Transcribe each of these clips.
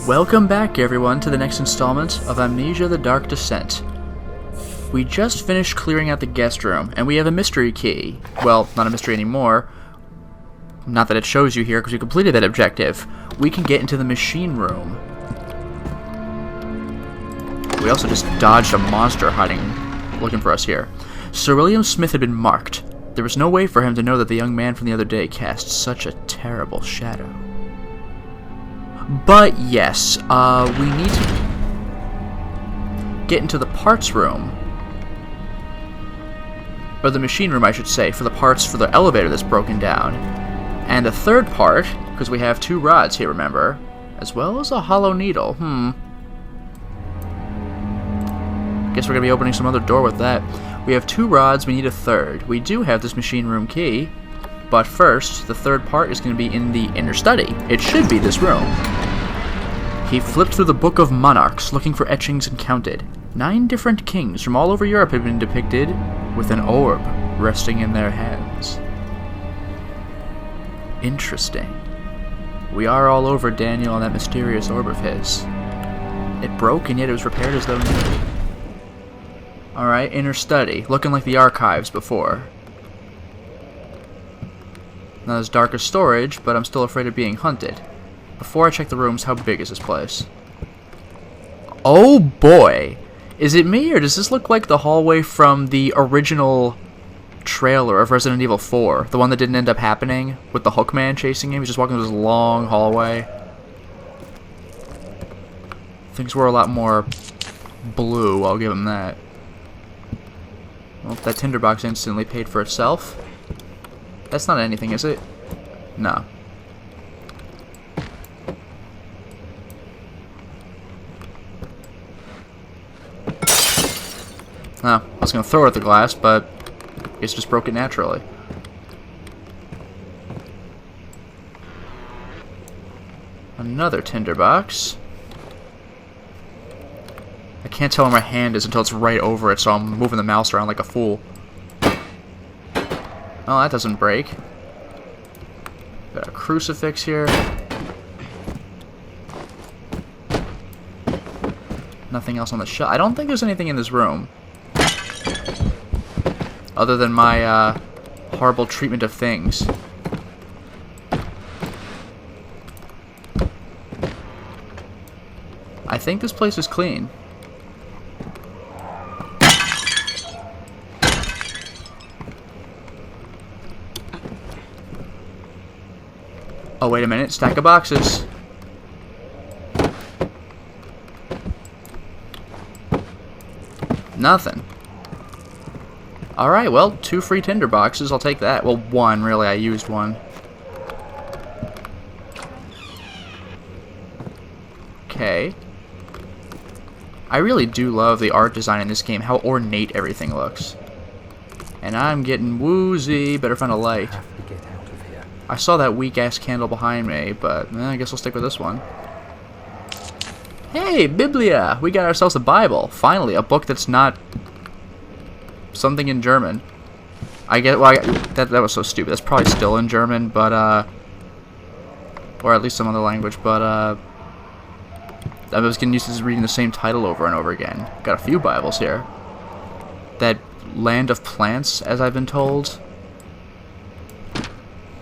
Welcome back, everyone, to the next installment of Amnesia: The Dark Descent. We just finished clearing out the guest room, and we have a mystery key. Well, not a mystery anymore. Not that it shows you here, because we completed that objective. We can get into the machine room. We also just dodged a monster looking for us here. Sir William Smith had been marked. There was no way for him to know that the young man from the other day cast such a terrible shadow. But yes, we need to get into the parts room. Or the machine room, I should say, for the parts for the elevator that's broken down. And the third part, because we have 2 rods here, remember, as well as a hollow needle. Guess we're going to be opening some other door with that. We have 2 rods, we need a third. We do have this machine room key, but first, the third part is going to be in the inner study. It should be this room. He flipped through the Book of Monarchs, looking for etchings, and counted. 9 different kings from all over Europe had been depicted with an orb resting in their hands. Interesting. We are all over Daniel and that mysterious orb of his. It broke, and yet it was repaired as though new. Alright, inner study, looking like the archives before. Not as dark as storage, but I'm still afraid of being hunted. Before I check the rooms, how big is this place? Oh boy! Is it me, or does this look like the hallway from the original trailer of Resident Evil 4? The one that didn't end up happening, with the Hookman chasing him? He was just walking through this long hallway. Things were a lot more blue, I'll give him that. Well, that tinderbox instantly paid for itself. That's not anything, is it? No. No, I was going to throw it at the glass, but it's just broke it naturally. Another tinderbox. I can't tell where my hand is until it's right over it, so I'm moving the mouse around like a fool. Oh, that doesn't break. Got a crucifix here. Nothing else on the shelf. I don't think there's anything in this room. Other than my horrible treatment of things. I think this place is clean. Oh, wait a minute. Stack of boxes. Nothing. Alright, well, 2 free tinder boxes. I'll take that. Well, 1, really. I used 1. Okay. I really do love the art design in this game. How ornate everything looks. And I'm getting woozy. Better find a light. I saw that weak-ass candle behind me, but I guess I'll stick with this one. Hey, Biblia! We got ourselves a Bible. Finally, a book that's not something in German. I get, well, that was so stupid. That's probably still in German, but, or at least some other language, but, I was getting used to just reading the same title over and over again. Got a few Bibles here. That Land of Plants, as I've been told.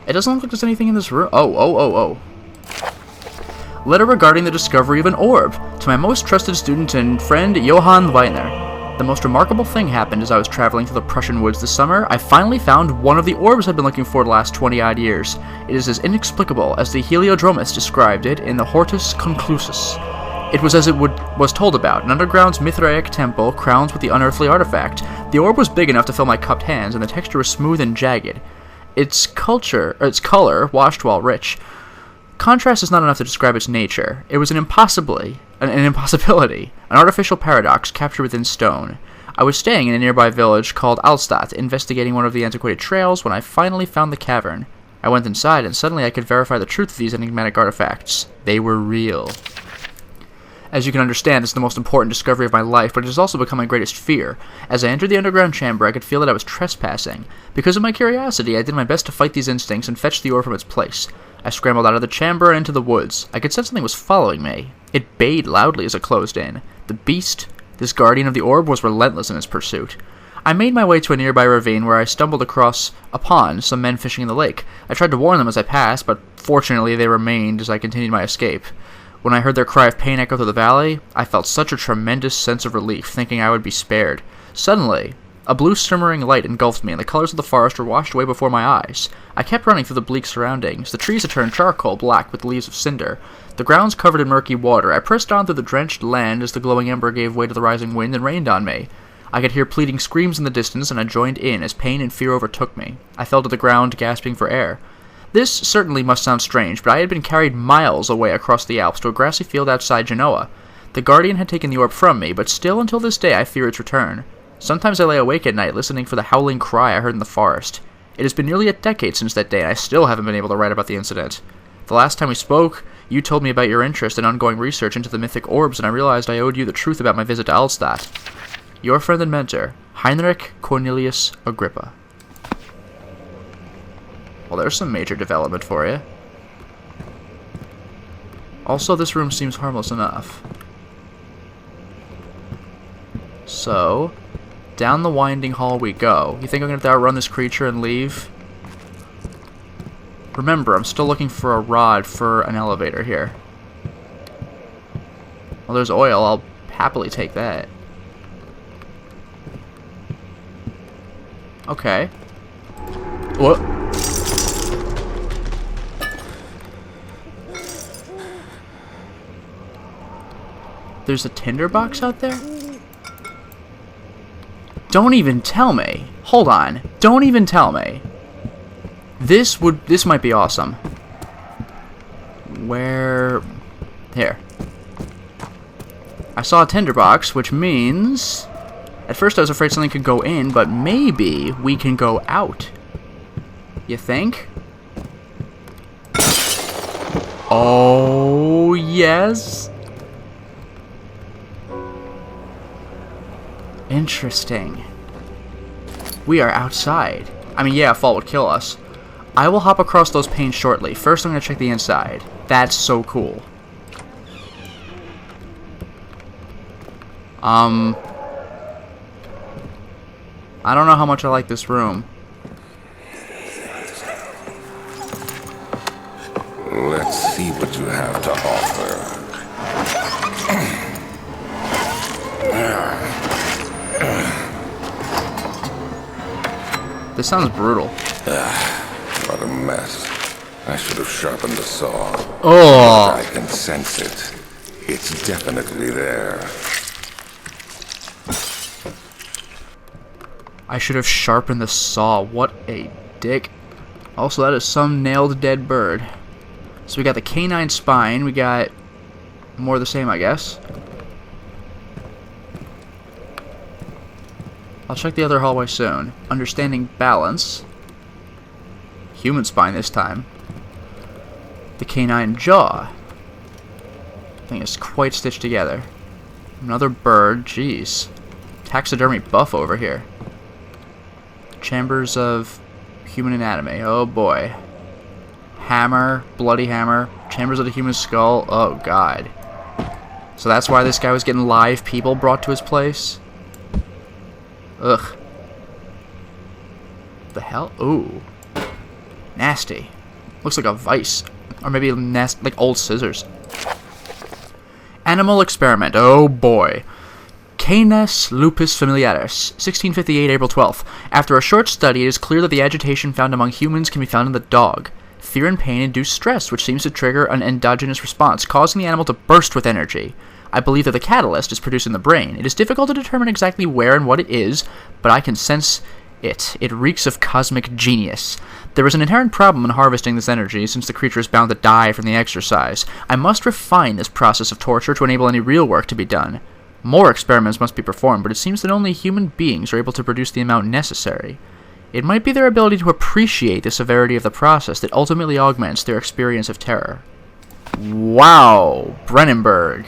It doesn't look like there's anything in this room. Oh. Letter regarding the discovery of an orb. To my most trusted student and friend, Johann Weiner. The most remarkable thing happened as I was traveling through the Prussian woods this summer. I finally found one of the orbs I've been looking for the last 20-odd years. It is as inexplicable as the Heliodromus described it in the Hortus Conclusus. It was as it was told about, an underground Mithraic temple crowned with the unearthly artifact. The orb was big enough to fill my cupped hands, and the texture was smooth and jagged. Its color, washed while rich. Contrast is not enough to describe its nature. It was an impossibility, an artificial paradox captured within stone. I was staying in a nearby village called Alstadt, investigating one of the antiquated trails when I finally found the cavern. I went inside, and suddenly I could verify the truth of these enigmatic artifacts. They were real. As you can understand, it's the most important discovery of my life, but it has also become my greatest fear. As I entered the underground chamber, I could feel that I was trespassing. Because of my curiosity, I did my best to fight these instincts and fetch the orb from its place. I scrambled out of the chamber and into the woods. I could sense something was following me. It bayed loudly as it closed in. The beast, this guardian of the orb, was relentless in its pursuit. I made my way to a nearby ravine where I stumbled upon some men fishing in the lake. I tried to warn them as I passed, but fortunately they remained as I continued my escape. When I heard their cry of pain echo through the valley, I felt such a tremendous sense of relief, thinking I would be spared. Suddenly, a blue shimmering light engulfed me, and the colors of the forest were washed away before my eyes. I kept running through the bleak surroundings. The trees had turned charcoal black with the leaves of cinder. The ground's covered in murky water. I pressed on through the drenched land as the glowing ember gave way to the rising wind and rained on me. I could hear pleading screams in the distance, and I joined in as pain and fear overtook me. I fell to the ground, gasping for air. This certainly must sound strange, but I had been carried miles away across the Alps to a grassy field outside Genoa. The Guardian had taken the orb from me, but still until this day I fear its return. Sometimes I lay awake at night listening for the howling cry I heard in the forest. It has been nearly a decade since that day, and I still haven't been able to write about the incident. The last time we spoke, you told me about your interest in ongoing research into the mythic orbs, and I realized I owed you the truth about my visit to Alstadt. Your friend and mentor, Heinrich Cornelius Agrippa. Well, there's some major development for you. Also, this room seems harmless enough. So, down the winding hall we go. You think I'm going to have to outrun this creature and leave? Remember, I'm still looking for a rod for an elevator here. Well, there's oil. I'll happily take that. Okay. What? There's a tinderbox out there? Don't even tell me. Hold on. Don't even tell me. This might be awesome. Where? Here. I saw a tinderbox, which means... At first I was afraid something could go in, but maybe we can go out. You think? Oh, yes. Interesting. We are outside. I mean, yeah, a fall would kill us. I will hop across those panes shortly. First, I'm going to check the inside. That's so cool. I don't know how much I like this room. Let's see what you have to offer. This sounds brutal. What a mess. I should have sharpened the saw. Oh! I can sense it. It's definitely there. I should have sharpened the saw. What a dick. Also, that is some nailed dead bird. So we got the canine spine. We got more of the same, I guess. I'll check the other hallway soon. Understanding balance. Human spine this time. The canine jaw. I think it's quite stitched together. Another bird. Jeez. Taxidermy buff over here. Chambers of human anatomy. Oh boy. Hammer. Bloody hammer. Chambers of the human skull. Oh god. So that's why this guy was getting live people brought to his place? Ugh. The hell? Ooh. Nasty. Looks like a vice. Or maybe like old scissors. Animal experiment. Oh boy. Canis lupus familiaris, 1658, April 12th. After a short study, it is clear that the agitation found among humans can be found in the dog. Fear and pain induce stress, which seems to trigger an endogenous response, causing the animal to burst with energy. I believe that the catalyst is produced in the brain. It is difficult to determine exactly where and what it is, but I can sense it. It reeks of cosmic genius. There is an inherent problem in harvesting this energy, since the creature is bound to die from the exercise. I must refine this process of torture to enable any real work to be done. More experiments must be performed, but it seems that only human beings are able to produce the amount necessary. It might be their ability to appreciate the severity of the process that ultimately augments their experience of terror. Wow, Brennenberg.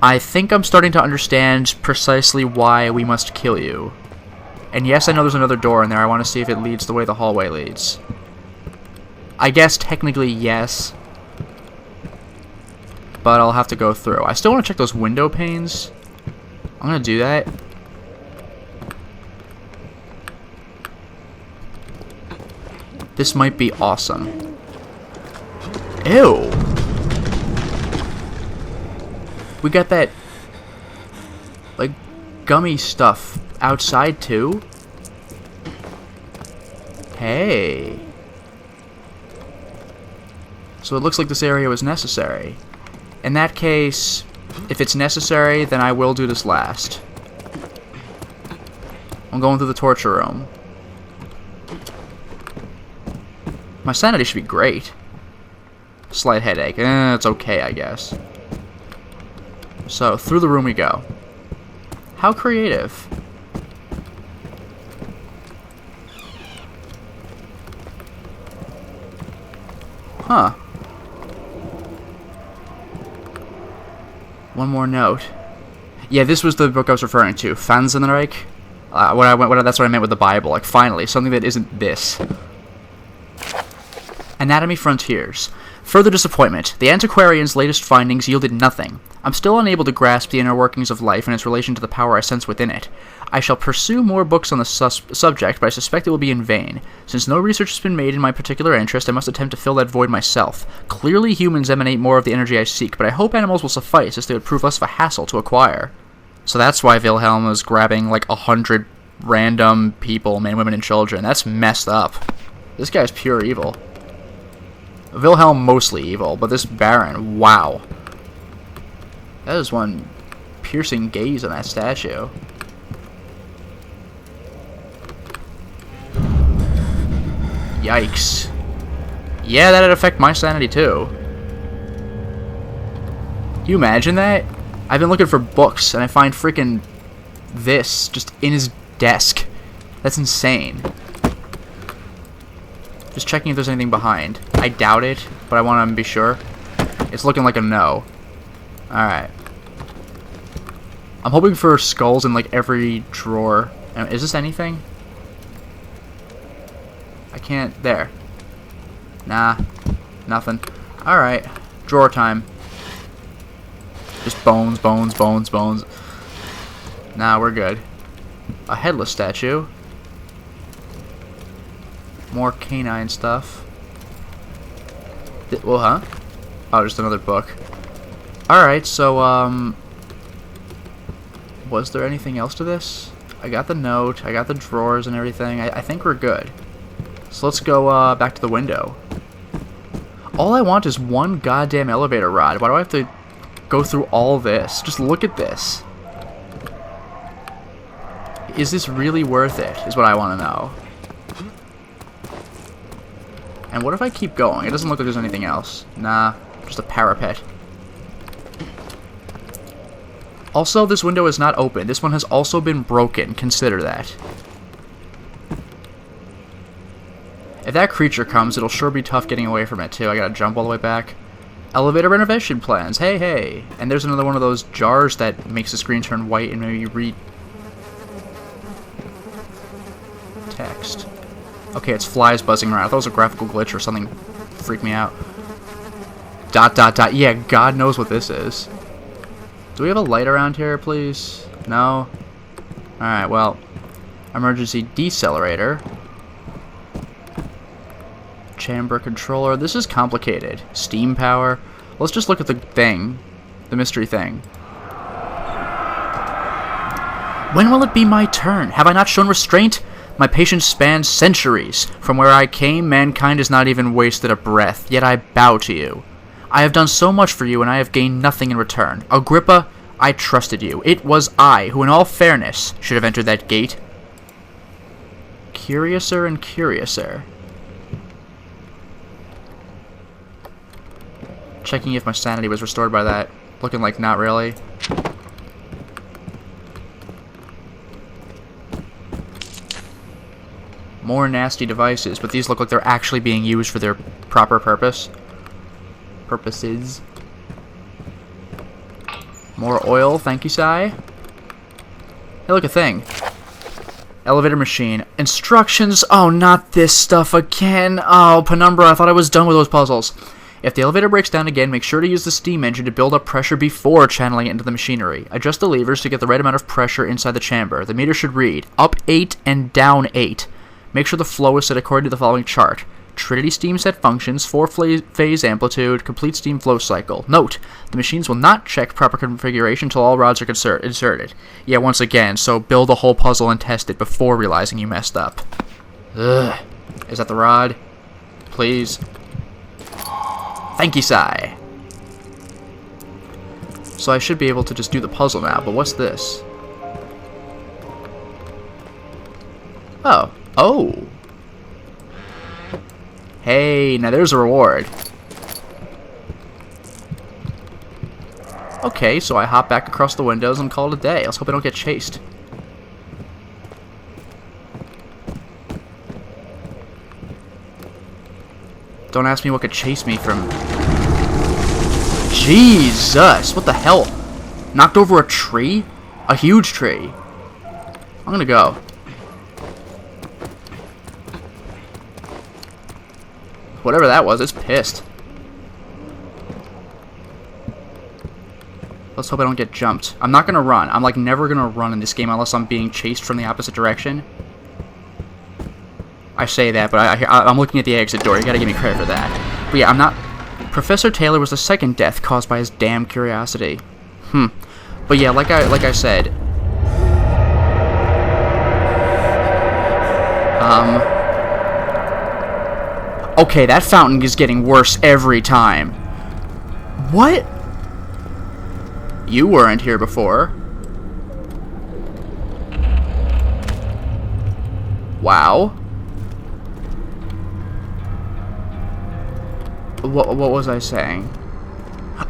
I think I'm starting to understand precisely why we must kill you. And yes, I know there's another door in there. I want to see if it leads the way the hallway leads. I guess technically yes. But I'll have to go through. I still want to check those window panes. I'm going to do that. This might be awesome. Ew. We got that, like, gummy stuff outside, too? Hey. So it looks like this area was necessary. In that case, if it's necessary, then I will do this last. I'm going through the torture room. My sanity should be great. Slight headache. It's okay, I guess. So, through the room we go. How creative. Huh. One more note. Yeah, this was the book I was referring to. Fanzenreich. That's what I meant with the Bible. Like, finally, something that isn't this. Anatomy Frontiers. Further disappointment. The antiquarian's latest findings yielded nothing. I'm still unable to grasp the inner workings of life and its relation to the power I sense within it. I shall pursue more books on the subject, but I suspect it will be in vain. Since no research has been made in my particular interest, I must attempt to fill that void myself. Clearly humans emanate more of the energy I seek, but I hope animals will suffice, as they would prove less of a hassle to acquire. So that's why Wilhelm was grabbing like 100 random people, men, women, and children. That's messed up. This guy's pure evil. Wilhelm mostly evil, but this Baron, wow. That is one piercing gaze on that statue. Yikes. Yeah, that'd affect my sanity too. Can you imagine that? I've been looking for books, and I find freaking this just in his desk. That's insane. Just checking if there's anything behind. I doubt it, but I want to be sure. It's looking like a no. Alright. I'm hoping for skulls in like every drawer. Is this anything? I can't. There. Nah. Nothing. Alright. Drawer time. Just bones, bones, bones, bones. Nah, we're good. A headless statue. More canine stuff. Well, huh? Oh, just another book. Alright, so, was there anything else to this? I got the note, I got the drawers and everything. I think we're good. So let's go, back to the window. All I want is one goddamn elevator ride. Why do I have to go through all this? Just look at this. Is this really worth it, is what I want to know. And what if I keep going? It doesn't look like there's anything else. Nah, just a parapet. Also, this window is not open. This one has also been broken. Consider that. If that creature comes, it'll sure be tough getting away from it, too. I gotta jump all the way back. Elevator renovation plans. Hey, hey. And there's another one of those jars that makes the screen turn white and maybe read text. Okay, it's flies buzzing around. I thought it was a graphical glitch or something. Freaked me out. ... Yeah, God knows what this is. Do we have a light around here, please? No? Alright, well. Emergency decelerator. Chamber controller. This is complicated. Steam power. Let's just look at the thing. The mystery thing. When will it be my turn? Have I not shown restraint? My patience spans centuries. From where I came, mankind has not even wasted a breath, yet I bow to you. I have done so much for you, and I have gained nothing in return. Agrippa, I trusted you. It was I who, in all fairness, should have entered that gate. Curiouser and curiouser. Checking if my sanity was restored by that. Looking like not really. More nasty devices, but these look like they're actually being used for their proper purposes. More oil, thank you, Sai. Hey, look, a thing. Elevator machine. Instructions! Oh, not this stuff again! Oh, Penumbra, I thought I was done with those puzzles. If the elevator breaks down again, make sure to use the steam engine to build up pressure before channeling it into the machinery. Adjust the levers to get the right amount of pressure inside the chamber. The meter should read up 8 and down 8. Make sure the flow is set according to the following chart. Trinity steam set functions, 4-phase amplitude, complete steam flow cycle. Note, the machines will not check proper configuration until all rods are inserted. Yeah, once again, so build a whole puzzle and test it before realizing you messed up. Ugh. Is that the rod? Please. Thank you, Sai. So I should be able to just do the puzzle now, but what's this? Oh. Oh! Hey, now there's a reward. Okay, so I hop back across the windows and call it a day. Let's hope I don't get chased. Don't ask me what could chase me from... Jesus! What the hell? Knocked over a tree? A huge tree. I'm gonna go. Whatever that was, it's pissed. Let's hope I don't get jumped. I'm not gonna run. I'm like never gonna run in this game unless I'm being chased from the opposite direction. I say that, but I'm looking at the exit door. You gotta give me credit for that. But yeah, I'm not... Professor Taylor was the second death caused by his damn curiosity. But yeah, like I said... Okay, that fountain is getting worse every time. What? You weren't here before. Wow. What was I saying?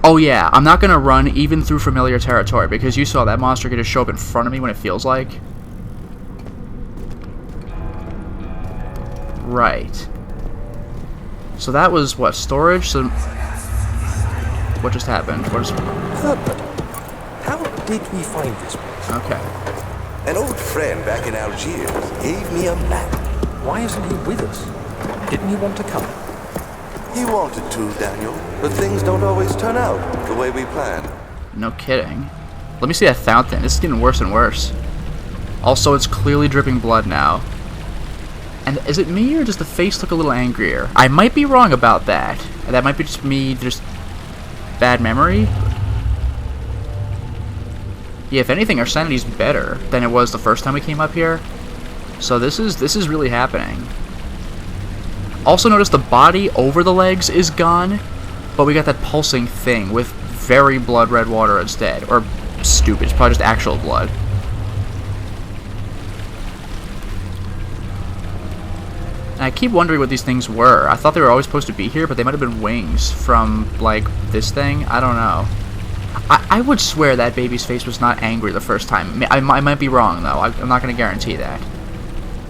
Oh yeah, I'm not gonna run even through familiar territory because you saw that monster could just show up in front of me when it feels like. Right. So that was what, storage? So what just happened? Herbert, how did we find this place? Okay. An old friend back in Algiers gave me a map. Why isn't he with us? Didn't he want to come? He wanted to, Daniel, but things don't always turn out the way we planned. No kidding. Let me see that fountain. This is getting worse and worse. Also, it's clearly dripping blood now. And is it me, or does the face look a little angrier? I might be wrong about that. That might be just me, just bad memory. Yeah, if anything, our sanity's better than it was the first time we came up here. So this is really happening. Also notice the body over the legs is gone, but we got that pulsing thing with very blood red water instead. Or stupid, it's probably just actual blood. And I keep wondering what these things were. I thought they were always supposed to be here, but they might have been wings from, like, this thing. I don't know. I would swear that baby's face was not angry the first time. I might be wrong, though. I'm not going to guarantee that.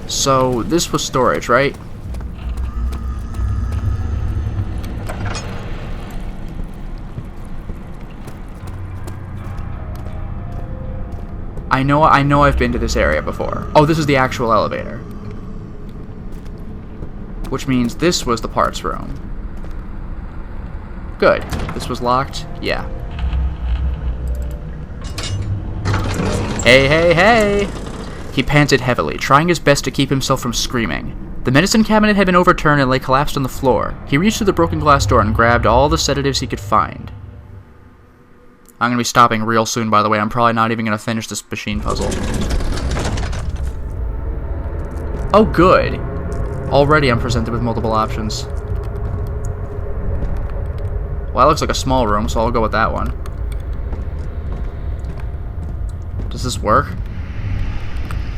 So, this was storage, right? I know I've been to this area before. Oh, this is the actual elevator. Which means this was the parts room. Good. This was locked? Yeah. Hey, hey, hey! He panted heavily, trying his best to keep himself from screaming. The medicine cabinet had been overturned and lay collapsed on the floor. He reached through the broken glass door and grabbed all the sedatives he could find. I'm gonna be stopping real soon, by the way. I'm probably not even gonna finish this machine puzzle. Oh, good. Already I'm presented with multiple options. Well, that looks like a small room, so I'll go with that one. Does this work?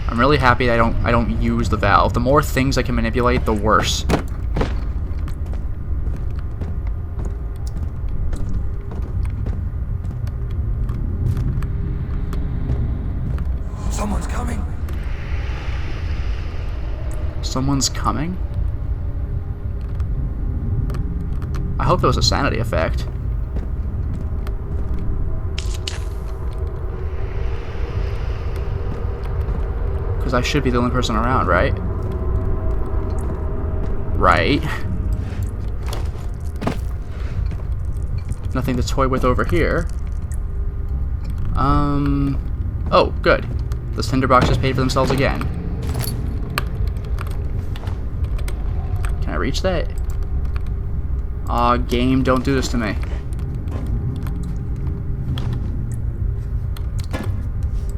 I'm really happy I don't use the valve. The more things I can manipulate, the worse. Someone's coming. Someone's coming? I hope that was a sanity effect. Because I should be the only person around, right? Right. Nothing to toy with over here. Oh, good. Those tinderboxes paid for themselves again. Can I reach that? Aw, game, don't do this to me.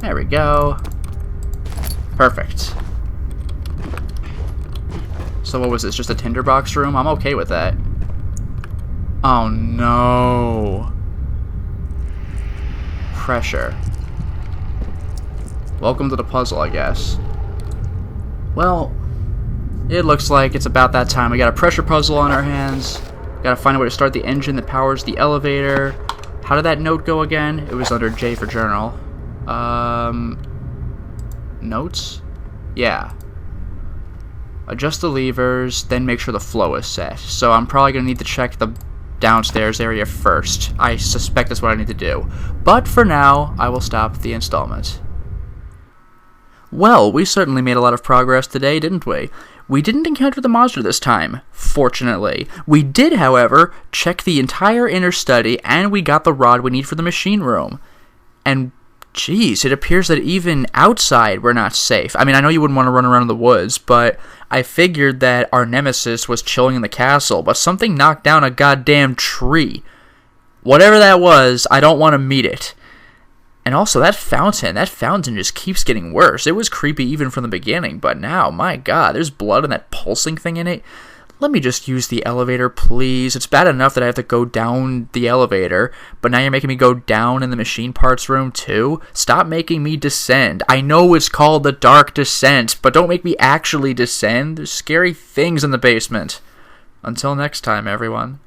There we go. Perfect. So what was this, just a tinderbox room? I'm okay with that. Oh no. Pressure. Welcome to the puzzle, I guess. Well, it looks like it's about that time. We got a pressure puzzle on our hands. Gotta find a way to start the engine that powers the elevator. How did that note go again? It was under J for journal. Notes? Yeah. Adjust the levers, then make sure the flow is set. So I'm probably going to need to check the downstairs area first. I suspect that's what I need to do. But for now, I will stop the installment. Well, we certainly made a lot of progress today, didn't we? We didn't encounter the monster this time, fortunately. We did, however, check the entire inner study, and we got the rod we need for the machine room. And jeez, it appears that even outside we're not safe. I mean, I know you wouldn't want to run around in the woods, but I figured that our nemesis was chilling in the castle, but something knocked down a goddamn tree. Whatever that was, I don't want to meet it. And also, that fountain just keeps getting worse. It was creepy even from the beginning, but now, my god, there's blood and that pulsing thing in it. Let me just use the elevator, please. It's bad enough that I have to go down the elevator, but now you're making me go down in the machine parts room too? Stop making me descend. I know it's called the Dark Descent, but don't make me actually descend. There's scary things in the basement. Until next time, everyone.